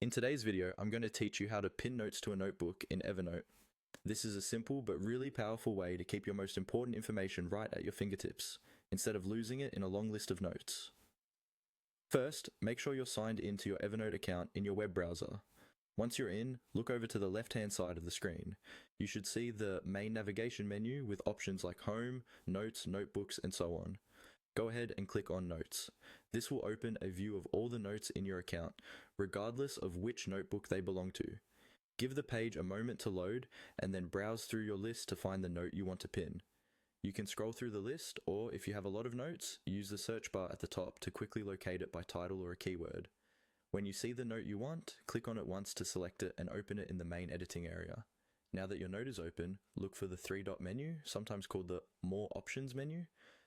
In today's video, I'm going to teach you how to pin notes to a notebook in Evernote. This is a simple but really powerful way to keep your most important information right at your fingertips, instead of losing it in a long list of notes. First, make sure you're signed into your Evernote account in your web browser. Once you're in, look over to the left-hand side of the screen. You should see the main navigation menu with options like Home, Notes, Notebooks, and so on. Go ahead and click on Notes. This will open a view of all the notes in your account, regardless of which notebook they belong to. Give the page a moment to load, and then browse through your list to find the note you want to pin. You can scroll through the list, or if you have a lot of notes, use the search bar at the top to quickly locate it by title or a keyword. When you see the note you want, click on it once to select it and open it in the main editing area. Now that your note is open, look for the three-dot menu, sometimes called the More Options menu.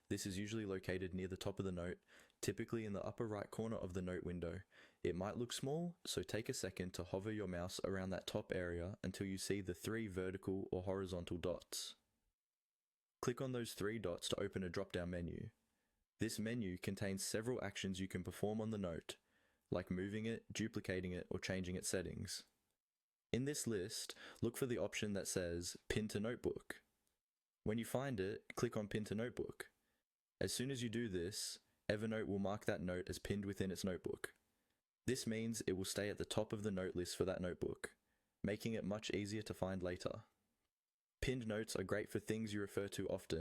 This is usually located near the top of the note, typically in the upper right corner of the note window. It might look small, so take a second to hover your mouse around that top area until you see the three vertical or horizontal dots. Click on those three dots to open a drop-down menu. This menu contains several actions you can perform on the note, like moving it, duplicating it, or changing its settings. In this list, look for the option that says Pin to Notebook. When you find it, click on Pin to Notebook. As soon as you do this, Evernote will mark that note as pinned within its notebook. This means it will stay at the top of the note list for that notebook, making it much easier to find later. Pinned notes are great for things you refer to often,